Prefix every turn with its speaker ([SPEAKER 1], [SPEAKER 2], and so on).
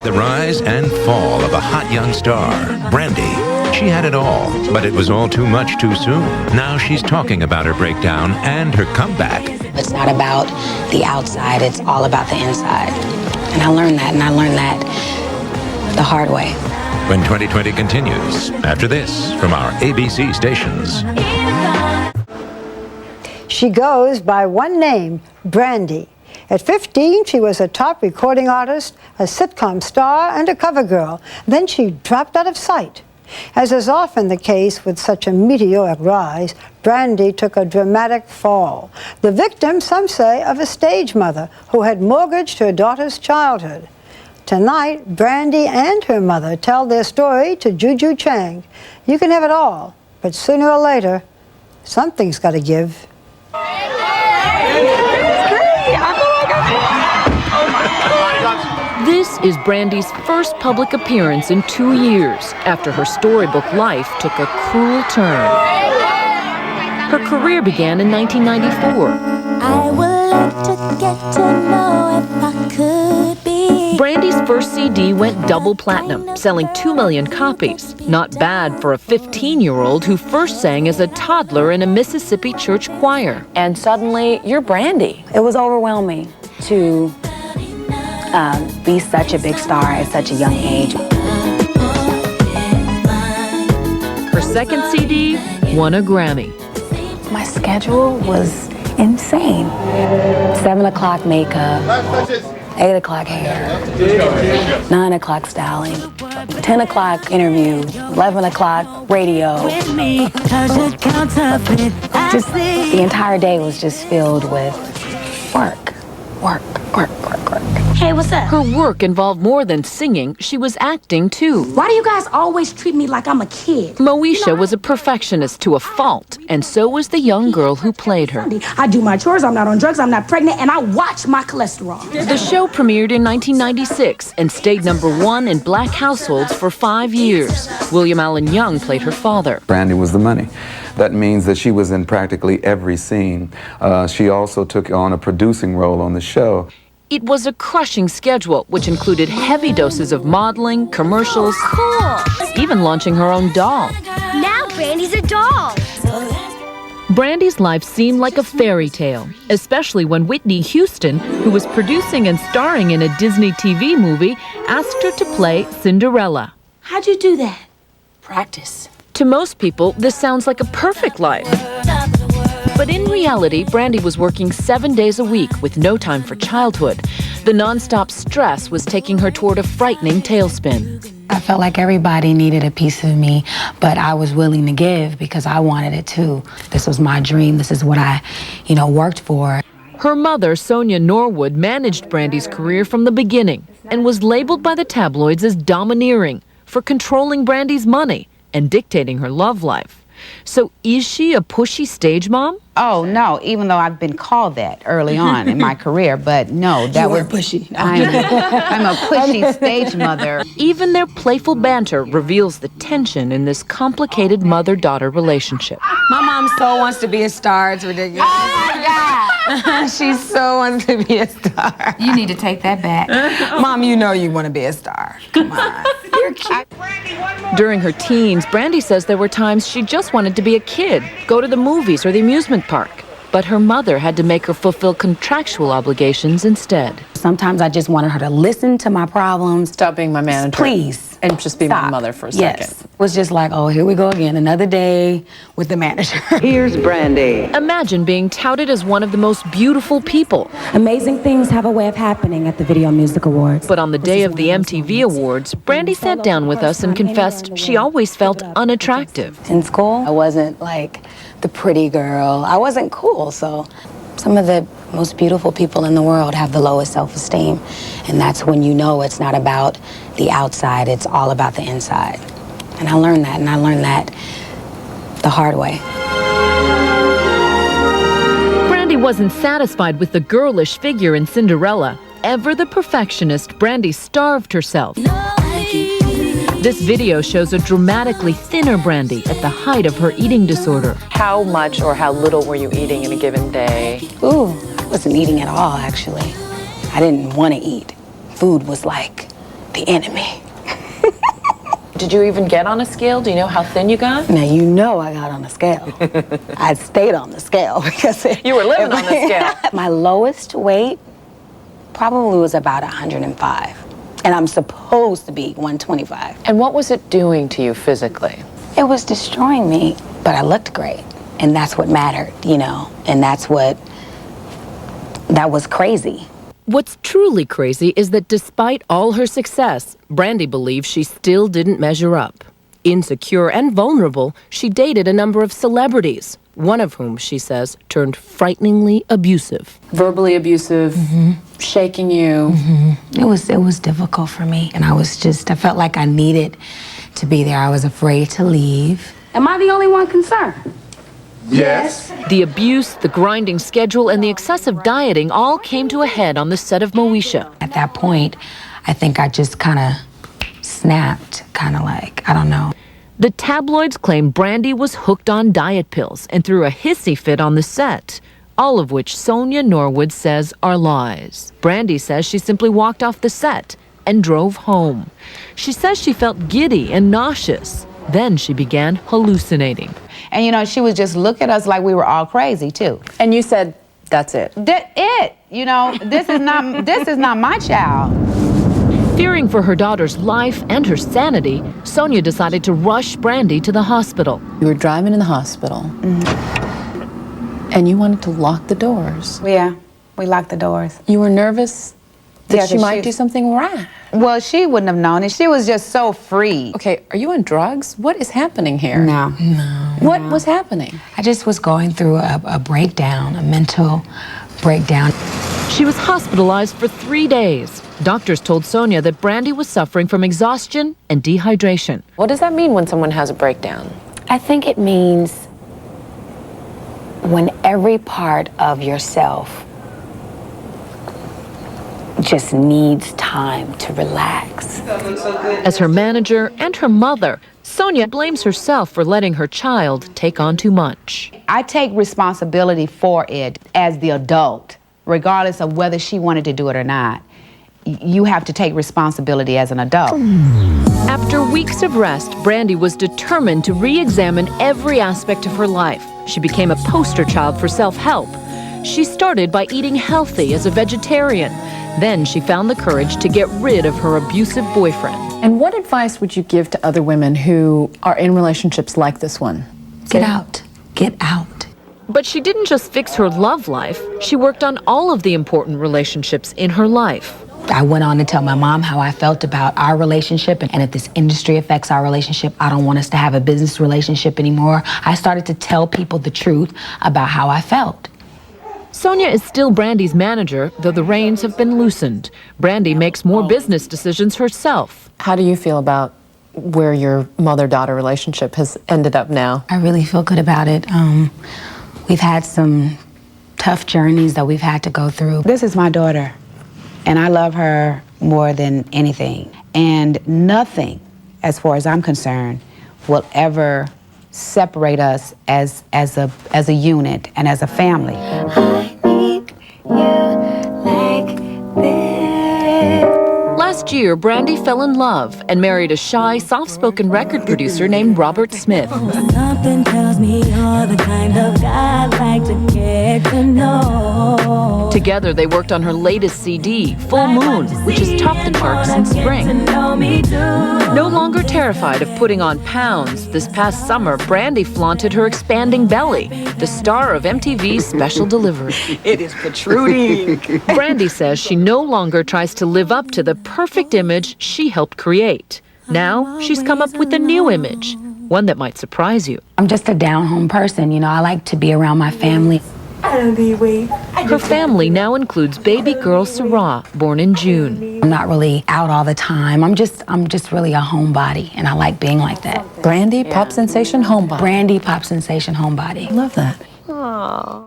[SPEAKER 1] The rise and fall of a hot young star, Brandy. She had it all, but it was all too much too soon. Now she's talking about her breakdown and her comeback.
[SPEAKER 2] It's not about the outside, it's all about the inside. And I learned that the hard way.
[SPEAKER 1] When 2020 continues, after this, from our ABC stations.
[SPEAKER 3] She goes by one name, Brandy. At 15, she was a top recording artist, a sitcom star, and a cover girl. Then she dropped out of sight. As is often the case with such a meteoric rise, Brandy took a dramatic fall. The victim, some say, of a stage mother who had mortgaged her daughter's childhood. Tonight, Brandy and her mother tell their story to Juju Chang. You can have it all, but sooner or later, something's got to give.
[SPEAKER 4] This is Brandy's first public appearance in 2 years after her storybook life took a cruel turn. Her career began in 1994.
[SPEAKER 5] I would like to get to know if I could be.
[SPEAKER 4] Brandy's first CD went double platinum, selling 2 million copies. Not bad for a 15-year-old who first sang as a toddler in a Mississippi church choir.
[SPEAKER 2] And suddenly, you're Brandy. It was overwhelming to be such a big star at such a young age.
[SPEAKER 4] Her second CD won a Grammy.
[SPEAKER 2] My schedule was insane. 7 o'clock makeup, 8 o'clock hair, 9 o'clock styling, 10 o'clock interview, 11 o'clock radio. Just the entire day was just filled with work.
[SPEAKER 5] Hey, what's up?
[SPEAKER 4] Her work involved more than singing. She was acting, too.
[SPEAKER 5] Why do you guys always treat me like I'm a kid?
[SPEAKER 4] Moesha was a perfectionist to a fault, and so was the young girl who played her.
[SPEAKER 5] I do my chores, I'm not on drugs, I'm not pregnant, and I watch my cholesterol.
[SPEAKER 4] The show premiered in 1996 and stayed #1 in black households for 5 years. William Allen Young played her father.
[SPEAKER 6] Brandy was the money. That means that she was in practically every scene. She also took on a producing role on the show.
[SPEAKER 4] It was a crushing schedule, which included heavy doses of modeling, commercials, even launching her own doll.
[SPEAKER 5] Now Brandy's a doll.
[SPEAKER 4] Brandy's life seemed like a fairy tale, especially when Whitney Houston, who was producing and starring in a Disney TV movie, asked her to play Cinderella.
[SPEAKER 5] How'd you do that? Practice.
[SPEAKER 4] To most people, this sounds like a perfect life. But in reality, Brandy was working 7 days a week with no time for childhood. The nonstop stress was taking her toward a frightening tailspin.
[SPEAKER 2] I felt like everybody needed a piece of me, but I was willing to give because I wanted it too. This was my dream. This is what I, worked for.
[SPEAKER 4] Her mother, Sonia Norwood, managed Brandy's career from the beginning and was labeled by the tabloids as domineering for controlling Brandy's money and dictating her love life. So is she a pushy stage mom?
[SPEAKER 7] Oh, no, even though I've been called that early on in my career, but no, that was
[SPEAKER 2] pushy.
[SPEAKER 7] I'm a pushy stage mother.
[SPEAKER 4] Even their playful banter reveals the tension in this complicated mother-daughter relationship.
[SPEAKER 8] My mom so wants to be a star, it's ridiculous.
[SPEAKER 7] Oh, my God.
[SPEAKER 8] She so wants to be a star.
[SPEAKER 7] You need to take that back.
[SPEAKER 8] Mom, you know you want to be a star. Come on. You're cute.
[SPEAKER 4] During her teens, Brandy says there were times she just wanted to be a kid, go to the movies or the amusement park. But her mother had to make her fulfill contractual obligations instead.
[SPEAKER 2] Sometimes I just wanted her to listen to my problems.
[SPEAKER 9] Stop being my manager.
[SPEAKER 2] Please.
[SPEAKER 9] And just be
[SPEAKER 2] Stop.
[SPEAKER 9] my mother for a second.
[SPEAKER 2] Yes. It was just like, oh, here we go again, another day with the manager.
[SPEAKER 10] Here's Brandy.
[SPEAKER 4] Imagine being touted as one of the most beautiful people.
[SPEAKER 2] Amazing things have a way of happening at the Video Music Awards.
[SPEAKER 4] But on the day of the MTV Awards, Brandy sat down with us and confessed she always felt unattractive.
[SPEAKER 2] In school, I wasn't like the pretty girl. I wasn't cool, so some of the most beautiful people in the world have the lowest self-esteem. And that's when you know it's not about the outside, it's all about the inside. And I learned that the hard way.
[SPEAKER 4] Brandy wasn't satisfied with the girlish figure in Cinderella. Ever the perfectionist, Brandy starved herself. This video shows a dramatically thinner Brandy at the height of her eating disorder.
[SPEAKER 9] How much or how little were you eating in a given day?
[SPEAKER 2] Ooh, I wasn't eating at all, actually. I didn't want to eat. Food was like the enemy.
[SPEAKER 9] Did you even get on a scale? Do you know how thin you got?
[SPEAKER 2] Now, you know I got on the scale. I stayed on the scale because
[SPEAKER 9] You were living on the scale.
[SPEAKER 2] My lowest weight probably was about 105. And I'm supposed to be 125.
[SPEAKER 9] And what was it doing to you physically?
[SPEAKER 2] It was destroying me, but I looked great. And that's what mattered, you know, and that was crazy.
[SPEAKER 4] What's truly crazy is that despite all her success, Brandy believes she still didn't measure up. Insecure and vulnerable, she dated a number of celebrities, one of whom, she says, turned frighteningly abusive.
[SPEAKER 9] Verbally abusive, shaking you.
[SPEAKER 2] It was difficult for me, and I felt like I needed to be there. I was afraid to leave. Am I the only one concerned?
[SPEAKER 6] Yes.
[SPEAKER 4] The abuse, the grinding schedule, and the excessive dieting all came to a head on the set of Moesha.
[SPEAKER 2] At that point, I think I just kind of snapped, kind of like, I don't know.
[SPEAKER 4] The tabloids claim Brandy was hooked on diet pills and threw a hissy fit on the set, all of which Sonia Norwood says are lies. Brandy says she simply walked off the set and drove home. She says she felt giddy and nauseous. Then she began hallucinating.
[SPEAKER 7] And, you know, she would just look at us like we were all crazy, too.
[SPEAKER 9] And you said, that's it.
[SPEAKER 7] That's it. You know, this is not my child.
[SPEAKER 4] Fearing for her daughter's life and her sanity, Sonia decided to rush Brandy to the hospital.
[SPEAKER 9] You were driving in the hospital. And you wanted to lock the doors.
[SPEAKER 7] Yeah, we locked the doors.
[SPEAKER 9] You were nervous that
[SPEAKER 7] Yeah,
[SPEAKER 9] she
[SPEAKER 7] 'cause
[SPEAKER 9] might do something wrong.
[SPEAKER 7] Well, she wouldn't have known it. She was just so free.
[SPEAKER 9] Okay, are you on drugs? What is happening here?
[SPEAKER 7] No.
[SPEAKER 9] What was happening?
[SPEAKER 2] I just was going through a breakdown, a mental breakdown.
[SPEAKER 4] She was hospitalized for 3 days. Doctors told Sonia that Brandy was suffering from exhaustion and dehydration.
[SPEAKER 9] What does that mean when someone has a breakdown?
[SPEAKER 2] I think it means when every part of yourself just needs time to relax.
[SPEAKER 4] As her manager and her mother, Sonia blames herself for letting her child take on too much.
[SPEAKER 7] I take responsibility for it as the adult, regardless of whether she wanted to do it or not. You have to take responsibility as an adult.
[SPEAKER 4] After weeks of rest, Brandy was determined to re-examine every aspect of her life. She became a poster child for self-help. She started by eating healthy as a vegetarian. Then she found the courage to get rid of her abusive boyfriend.
[SPEAKER 9] And what advice would you give to other women who are in relationships like this one?
[SPEAKER 2] Get out. Get out.
[SPEAKER 4] But she didn't just fix her love life. She worked on all of the important relationships in her life.
[SPEAKER 2] I went on to tell my mom how I felt about our relationship, and if this industry affects our relationship, I don't want us to have a business relationship anymore. I started to tell people the truth about how I felt.
[SPEAKER 4] Sonia is still Brandy's manager, though the reins have been loosened. Brandy makes more business decisions herself.
[SPEAKER 9] How do you feel about where your mother-daughter relationship has ended up now?
[SPEAKER 2] I really feel good about it. We've had some tough journeys that we've had to go through.
[SPEAKER 7] This is my daughter, and I love her more than anything. And nothing, as far as I'm concerned, will ever separate us as a unit and as a family.
[SPEAKER 5] I need you like this.
[SPEAKER 4] Last year, Brandy fell in love and married a shy, soft-spoken record producer named Robert Smith.
[SPEAKER 5] Something tells me you're the kind of guy I like to get to know.
[SPEAKER 4] Together, they worked on her latest CD, Full Moon, which has topped the charts since spring. No longer terrified of putting on pounds, this past summer, Brandy flaunted her expanding belly, the star of MTV's Special Delivery.
[SPEAKER 9] It is protruding.
[SPEAKER 4] Brandy says she no longer tries to live up to the perfect image she helped create. Now, she's come up with a new image, one that might surprise you.
[SPEAKER 2] I'm just a down-home person, you know. I like to be around my family.
[SPEAKER 4] Her family now includes baby girl Sarah, born in June.
[SPEAKER 2] I'm not really out all the time. I'm just really a homebody, and I like being like that.
[SPEAKER 9] Brandy, pop sensation, homebody.
[SPEAKER 2] Brandy, pop sensation, homebody.
[SPEAKER 9] Love that. Aww.